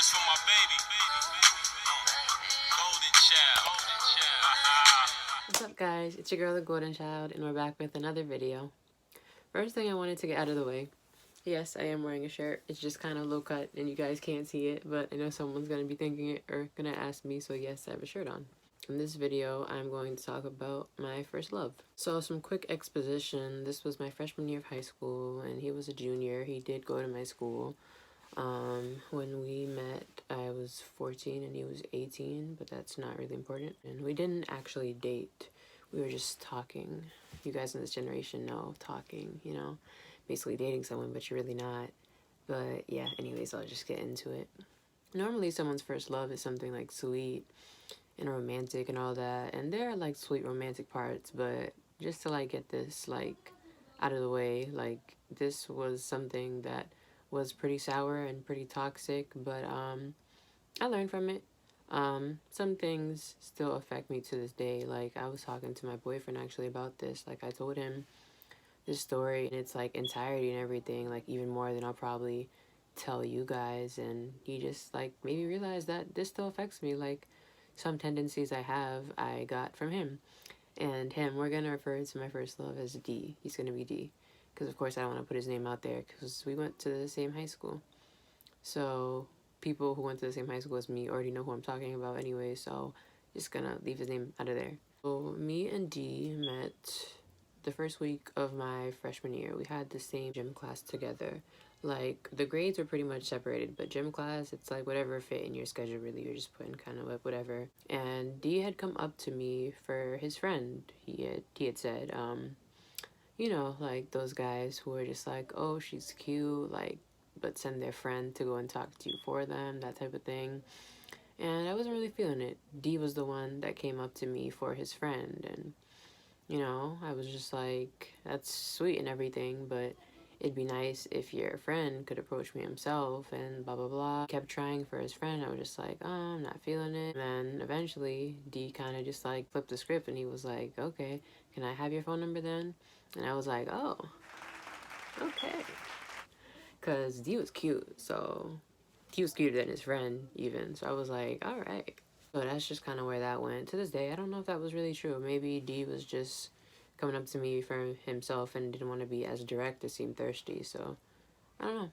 This for my baby. Gxlden.Chvld. What's up, guys? It's your girl, the Golden Child, and we're back with another video. First thing I wanted to get out of the way. Yes, I am wearing a shirt. It's just kind of low cut and you guys can't see it, but I know someone's going to be thinking it or going to ask me, so yes, I have a shirt on. In this video, I'm going to talk about my first love. So some quick exposition. This was my freshman year of high school and he was a junior. He did go to my school. When we met, I was 14 and he was 18, but that's not really important. And we didn't actually date. We were just talking. You guys in this generation know talking, you know, basically dating someone, but you're really not. But yeah, anyways, I'll just get into it. Normally, someone's first love is something like sweet and romantic and all that. And there are like sweet romantic parts, but just to like get this like out of the way, like this was something that was pretty sour and pretty toxic, but I learned from it. Some things still affect me to this day. Like I was talking to my boyfriend actually about this. Like I told him this story in its like entirety and everything, like even more than I'll probably tell you guys, and he just like made me realize that this still affects me. Like some tendencies I have, I got from him. And him, we're gonna refer to my first love as D. He's gonna be D. Because, of course, I don't want to put his name out there because we went to the same high school. So, people who went to the same high school as me already know who I'm talking about anyway, so just gonna leave his name out of there. So, me and D met the first week of my freshman year. We had the same gym class together. Like, the grades were pretty much separated, but gym class, it's like whatever fit in your schedule, really. You're just putting kind of whatever. And D had come up to me for his friend. He had said, you know, like those guys who are just like, oh, she's cute, like, but send their friend to go and talk to you for them, that type of thing. And I wasn't really feeling it. D was the one that came up to me for his friend, and, you know, I was just like, that's sweet and everything, but it'd be nice if your friend could approach me himself and blah, blah, blah. Kept trying for his friend. I was just like, oh, I'm not feeling it. And then eventually, D kind of just like flipped the script and he was like, okay, can I have your phone number then? And I was like, oh, okay. Because D was cute, so he was cuter than his friend, even. So I was like, all right. So that's just kind of where that went. To this day, I don't know if that was really true. Maybe D was just coming up to me for himself and didn't want to be as direct to seem thirsty. So I don't know.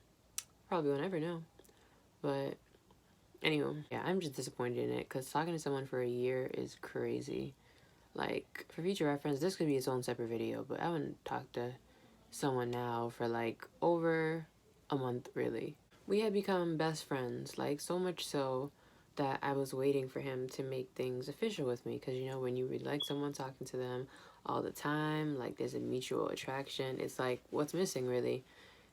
Probably will never know. But anyway, yeah, I'm just disappointed in it because talking to someone for a year is crazy. Like, for future reference, this could be its own separate video, but I haven't talked to someone now for like over a month, really. We had become best friends, like so much so that I was waiting for him to make things official with me, because you know when you really like someone, talking to them all the time, like there's a mutual attraction. It's like what's missing, really.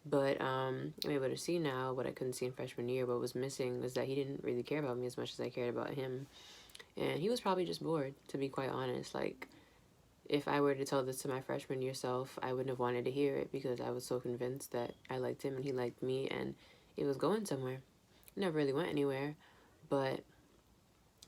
But I'm able to see now what I couldn't see in freshman year. What was missing was that he didn't really care about me as much as I cared about him, and he was probably just bored, to be quite honest. Like, if I were to tell this to my freshman year self, I wouldn't have wanted to hear it because I was so convinced that I liked him and he liked me and it was going somewhere. It never really went anywhere. But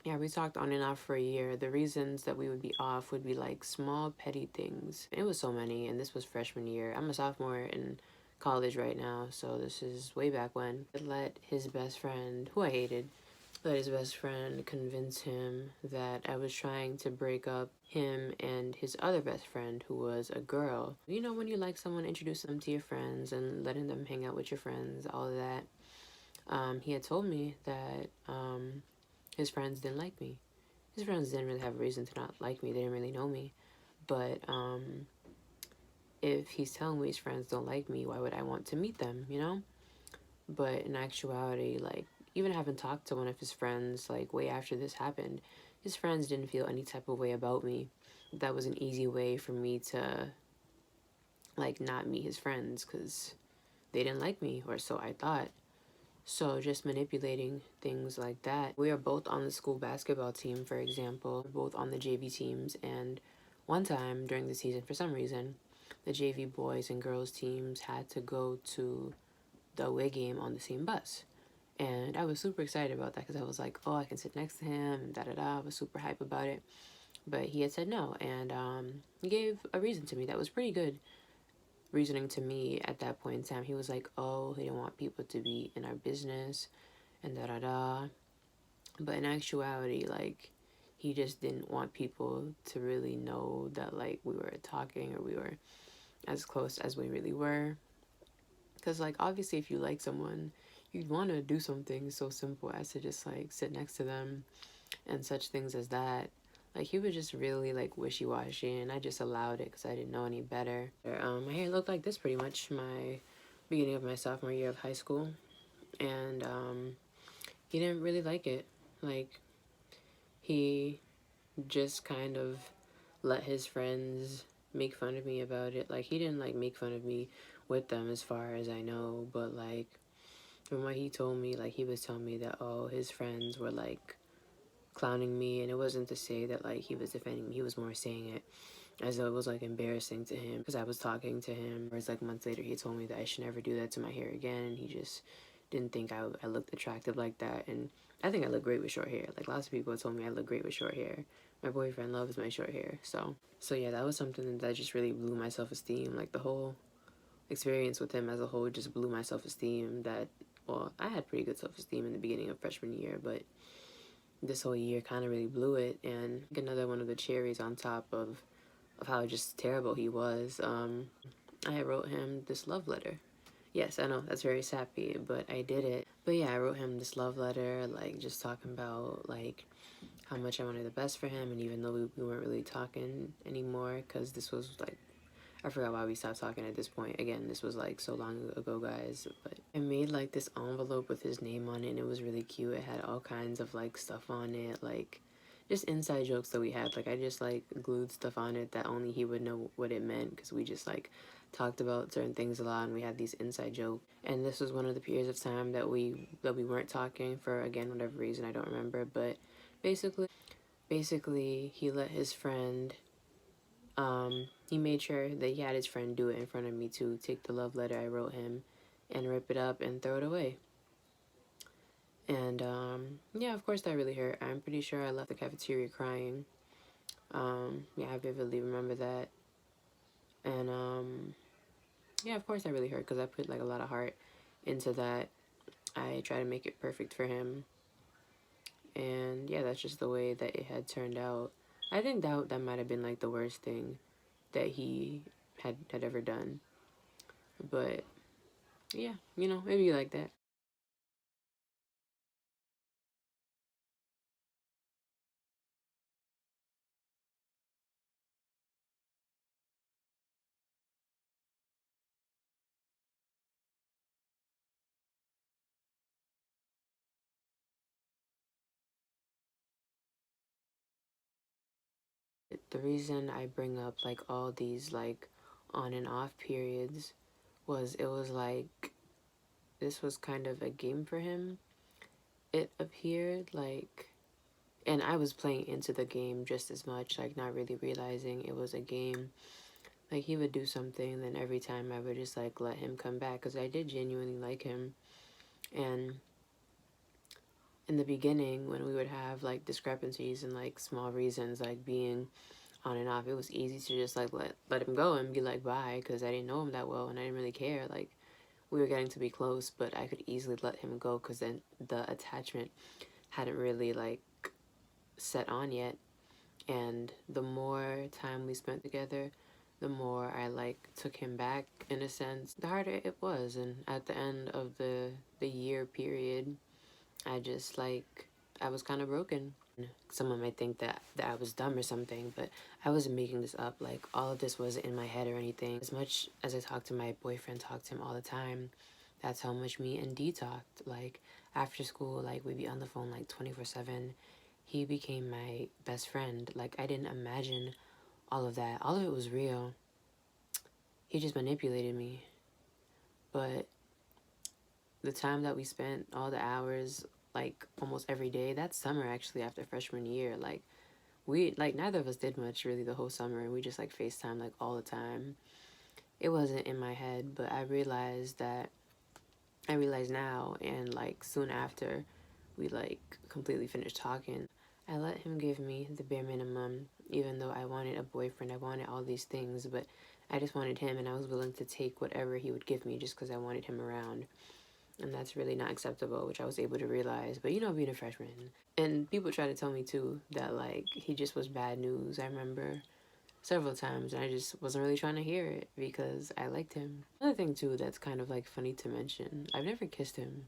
yeah, we talked on and off for a year. The reasons that we would be off would be like small, petty things. It was so many, and this was freshman year. I'm a sophomore in college right now, so this is way back when. I let his best friend, who I hated, let his best friend convince him that I was trying to break up him and his other best friend, who was a girl. You know, when you like someone, introduce them to your friends and letting them hang out with your friends, all of that. He had told me that his friends didn't like me. His friends didn't really have a reason to not like me. They didn't really know me. But if he's telling me his friends don't like me, why would I want to meet them, you know? But in actuality, like, even having talked to one of his friends, like, way after this happened, his friends didn't feel any type of way about me. That was an easy way for me to, like, not meet his friends because they didn't like me, or so I thought. So just manipulating things like that. We are both on the school basketball team, for example, both on the JV teams, and one time during the season, for some reason, the JV boys and girls teams had to go to the away game on the same bus. And I was super excited about that because I was like, oh, I can sit next to him, and da-da-da. I was super hype about it. But he had said no, and he gave a reason to me that was pretty good reasoning to me at that point in time. He was like, oh, he didn't want people to be in our business and da da da. But in actuality, like, he just didn't want people to really know that, like, we were talking or we were as close as we really were. Because, like, obviously, if you like someone, you'd want to do something so simple as to just, like, sit next to them and such things as that. Like, he was just really, like, wishy-washy, and I just allowed it because I didn't know any better. My hair looked like this pretty much my beginning of my sophomore year of high school, and he didn't really like it. Like, he just kind of let his friends make fun of me about it. Like, he didn't, like, make fun of me with them as far as I know, but, like, from what he told me, like, he was telling me that, oh, his friends were, like, clowning me, and it wasn't to say that, like, he was defending me. He was more saying it as though it was, like, embarrassing to him because I was talking to him. Whereas, like, months later, he told me that I should never do that to my hair again, and he just didn't think I looked attractive like that. And I think I look great with short hair. Like, lots of people told me I look great with short hair. My boyfriend loves my short hair. So yeah, that was something that just really blew my self-esteem. Like, the whole experience with him as a whole just blew my self-esteem. That, well, I had pretty good self-esteem in the beginning of freshman year, but this whole year kind of really blew it. And another one of the cherries on top of how just terrible he was, I wrote him this love letter. Yes, I know, that's very sappy, but I did it. But yeah, I wrote him this love letter, like, just talking about, like, how much I wanted the best for him. And even though we weren't really talking anymore, because this was, like, I forgot why we stopped talking at this point. Again, this was, like, so long ago, guys. But I made, like, this envelope with his name on it, and it was really cute. It had all kinds of, like, stuff on it, like, just inside jokes that we had. Like, I just, like, glued stuff on it that only he would know what it meant, because we just, like, talked about certain things a lot, and we had these inside jokes. And this was one of the periods of time that we weren't talking for, again, whatever reason, I don't remember. But basically he let his friend, he made sure that he had his friend do it in front of me too. Take the love letter I wrote him and rip it up and throw it away. And yeah, of course that really hurt. I'm pretty sure I left the cafeteria crying. Yeah, I vividly remember that. And yeah, of course that really hurt because I put, like, a lot of heart into that. I tried to make it perfect for him. And yeah, that's just the way that it had turned out. I think that might have been, like, the worst thing that he had ever done. But yeah, you know, maybe you like that. The reason I bring up, like, all these, like, on and off periods was it was like this was kind of a game for him. It appeared like, and I was playing into the game just as much, like, not really realizing it was a game. Like, he would do something, then every time I would just, like, let him come back because I did genuinely like him. And in the beginning, when we would have, like, discrepancies and, like, small reasons, like being on and off, it was easy to just, like, let him go and be like, bye, because I didn't know him that well and I didn't really care. Like, we were getting to be close, but I could easily let him go because then the attachment hadn't really, like, set on yet. And the more time we spent together, the more I, like, took him back, in a sense, the harder it was. And at the end of the year period, I just, like, I was kind of broken. Someone might think that I was dumb or something, but I wasn't making this up. Like, all of this wasn't in my head or anything. As much as I talked to my boyfriend, talked to him all the time, that's how much me and D talked. Like, after school, like, we'd be on the phone, like, 24/7. He became my best friend. Like, I didn't imagine all of that. All of it was real. He just manipulated me. But the time that we spent, all the hours, like, almost every day, that's summer, actually, after freshman year. Like, we, like, neither of us did much really the whole summer, and we just, like, FaceTime, like, all the time. It wasn't in my head, but I realize now, and, like, soon after we, like, completely finished talking, I let him give me the bare minimum. Even though I wanted a boyfriend, I wanted all these things, but I just wanted him, and I was willing to take whatever he would give me just because I wanted him around. and that's really not acceptable, which I was able to realize. But you know, being a freshman, and people try to tell me too that like he just was bad news. I remember several times, and I just wasn't really trying to hear it because I liked him. Another thing too that's kind of like funny to mention, I've never kissed him.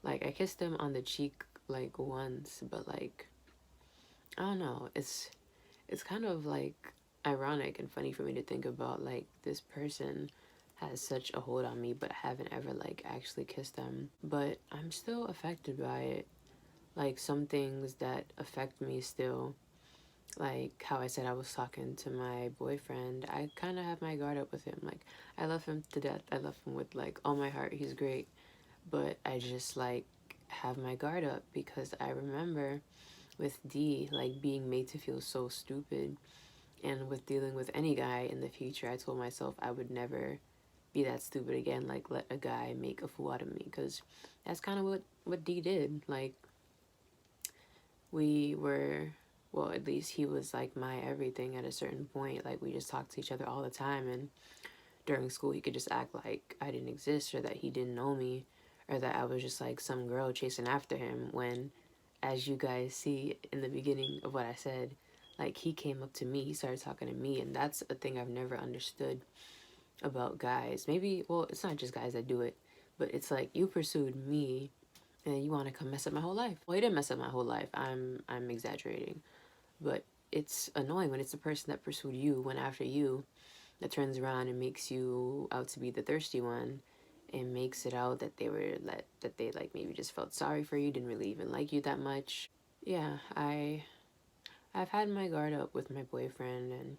Like I kissed him on the cheek like once, but like I don't know. It's kind of like ironic and funny for me to think about like this person has such a hold on me, but I haven't ever like actually kissed them. But I'm still affected by it. Like some things that affect me still, like how I said I was talking to my boyfriend, I kind of have my guard up with him. Like I love him to death. I love him with like all my heart. He's great. But I just like have my guard up because I remember with D like being made to feel so stupid, and with dealing with any guy in the future, I told myself I would never be that stupid again, like let a guy make a fool out of me, because that's kind of what D did. Like we were, well, at least he was like my everything at a certain point. Like we just talked to each other all the time, and during school he could just act like I didn't exist or that he didn't know me or that I was just like some girl chasing after him, when, as you guys see in the beginning of what I said, like he came up to me, he started talking to me, and that's a thing I've never understood about guys. Maybe, well, it's not just guys that do it, but it's like you pursued me and you want to come mess up my whole life. Well, he didn't mess up my whole life. I'm exaggerating, but it's annoying when it's the person that pursued you, went after you, that turns around and makes you out to be the thirsty one, and makes it out that that they like maybe just felt sorry for you, didn't really even like you that much. Yeah, I've had my guard up with my boyfriend, and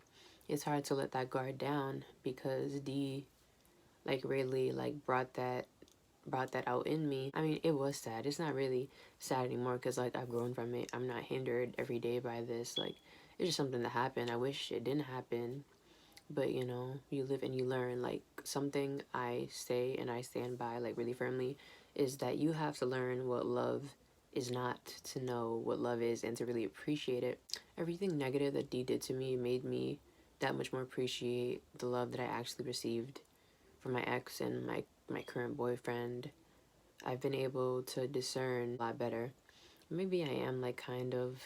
it's hard to let that guard down because D like really like brought that out in me. I mean, it was sad. It's not really sad anymore because like I've grown from it. I'm not hindered every day by this. Like it's just something that happened. I wish it didn't happen, but you know, you live and you learn. Like something I say and I stand by like really firmly is that you have to learn what love is not to know what love is and to really appreciate it. Everything negative that D did to me made me that much more appreciate the love that I actually received from my ex and my current boyfriend. I've been able to discern a lot better. Maybe I am like kind of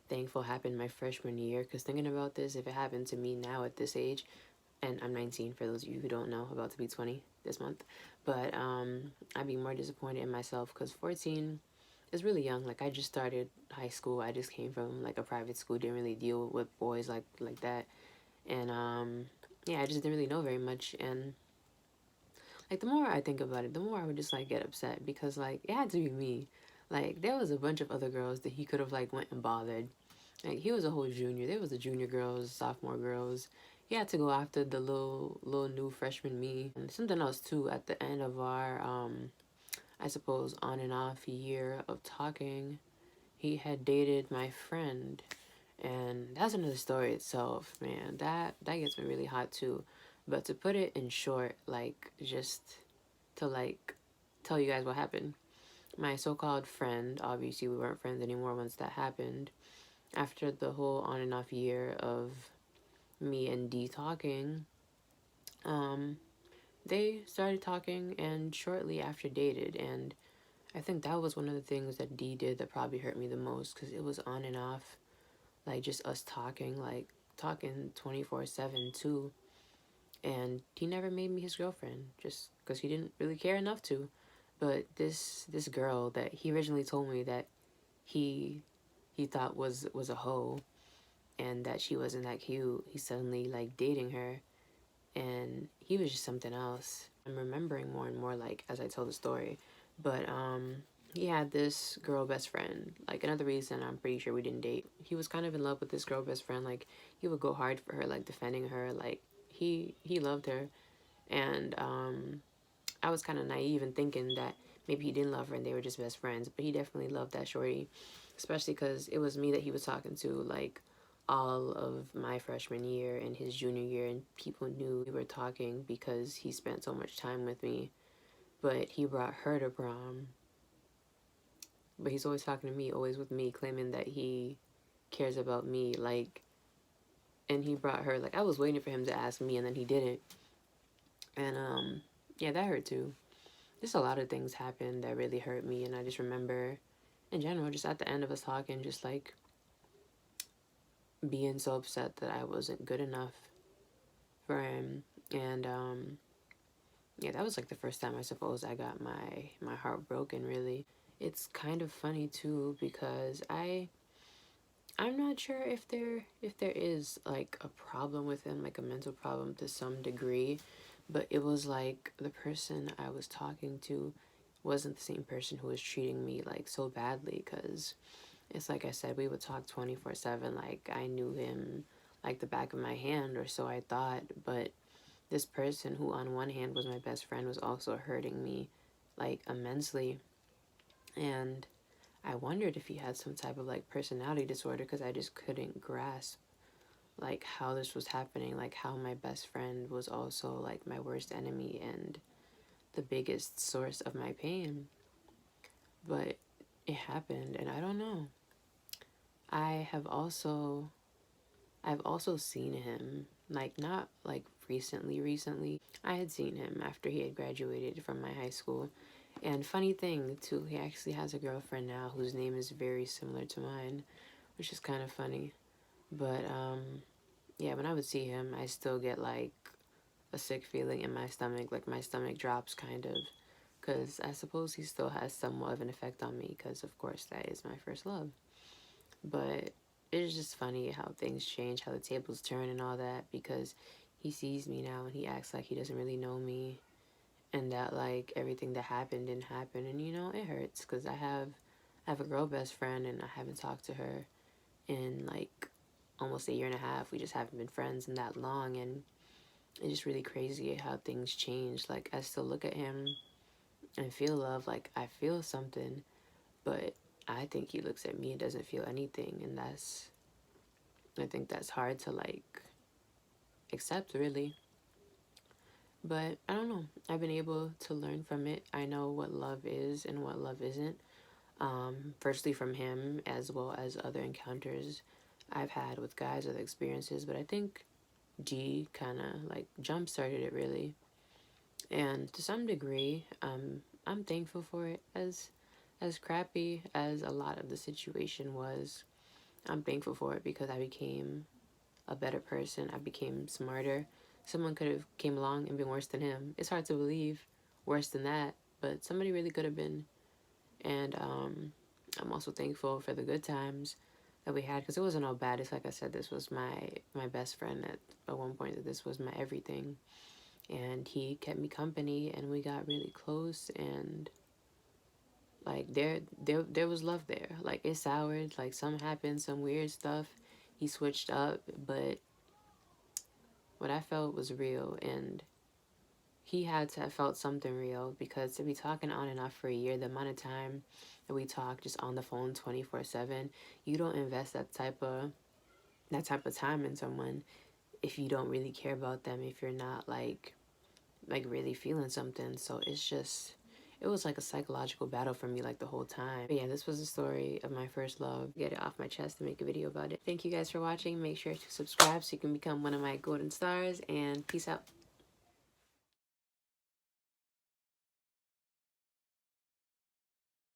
thankful happened my freshman year, because thinking about this, if it happened to me now at this age, and I'm 19 for those of you who don't know, about to be 20 this month, but I'd be more disappointed in myself because 14 is really young. Like I just started high school. I just came from like a private school, didn't really deal with boys like that, and yeah, I just didn't really know very much. And like the more I think about it, the more I would just like get upset because like it had to be me. Like there was a bunch of other girls that he could have like went and bothered. Like he was a whole junior. There was the junior girls, sophomore girls. He had to go after the little new freshman me. And something else too, at the end of our I suppose on and off year of talking, he had dated my friend. And that's another story itself, man. That gets me really hot too. But to put it in short, like just to like tell you guys what happened. My so-called friend, obviously we weren't friends anymore once that happened. After the whole on and off year of me and D talking, um, they started talking and shortly after dated. And I think that was one of the things that D did that probably hurt me the most, because it was on and off, like just us talking, like talking 24/7 too. And he never made me his girlfriend just because he didn't really care enough to. But this girl that he originally told me that he he thought was a hoe and that she wasn't that cute, he suddenly like dating her, and he was just something else. I'm remembering more and more like as I tell the story. But he had this girl best friend. Like another reason I'm pretty sure we didn't date. He was kind of in love with this girl best friend. Like he would go hard for her, like defending her. Like he loved her. And I was kind of naive in thinking that maybe he didn't love her and they were just best friends. But he definitely loved that shorty, especially because it was me that he was talking to like all of my freshman year and his junior year, and people knew we were talking because he spent so much time with me. But he brought her to prom. But he's always talking to me, always with me, claiming that he cares about me. Like, and he brought her. Like, I was waiting for him to ask me, and then he didn't. And yeah, that hurt too. just a lot of things happened that really hurt me. And I just remember, in general, just at the end of us talking, just like being so upset that I wasn't good enough for him. And yeah, that was like the first time I suppose I got my heart broken, really. It's kind of funny too because I'm not sure if there is like a problem with him, like a mental problem to some degree, but it was like the person I was talking to wasn't the same person who was treating me like so badly, because it's like I said, we would talk 24/7, like I knew him like the back of my hand, or so I thought. But this person who on one hand was my best friend was also hurting me like immensely. And I wondered if he had some type of like personality disorder, because I just couldn't grasp like how this was happening, like how my best friend was also like my worst enemy and the biggest source of my pain. But it happened, and I don't know. I have also I've also seen him, like not like recently. I had seen him after he had graduated from my high school. And funny thing too, he actually has a girlfriend now whose name is very similar to mine, which is kind of funny. But yeah, when I would see him, I still get like a sick feeling in my stomach, like my stomach drops kind of, because I suppose he still has somewhat of an effect on me, because of course that is my first love. But it's just funny how things change, how the tables turn and all that, because he sees me now and he acts like he doesn't really know me, and that like everything that happened didn't happen. And you know, it hurts because I have a girl best friend and I haven't talked to her in like almost a year and a half. We just haven't been friends in that long, and it's just really crazy how things change. Like I still look at him and feel love, like I feel something, but I think he looks at me and doesn't feel anything, and I think that's hard to like accept, really. But I don't know. I've been able to learn from it. I know what love is and what love isn't. Firstly from him, as well as other encounters I've had with guys, other experiences. But I think G kind of like jump started it, really. And to some degree, I'm thankful for it. As crappy as a lot of the situation was, I'm thankful for it because I became a better person. I became smarter. Someone could have came along and been worse than him. It's hard to believe worse than that, but somebody really could have been. And I'm also thankful for the good times that we had, because it wasn't all bad. It's like I said, this was my best friend at one point. That this was my everything, and he kept me company, and we got really close. And like there was love there. Like it soured. Like some happened, some weird stuff. He switched up, but what I felt was real, and he had to have felt something real, because to be talking on and off for a year, the amount of time that we talk just on the phone 24/7, you don't invest that type of time in someone if you don't really care about them, if you're not like really feeling something. So it was like a psychological battle for me like the whole time. But yeah, this was the story of my first love. Get it off my chest to make a video about it. Thank you guys for watching. Make sure to subscribe so you can become one of my golden stars, and peace out.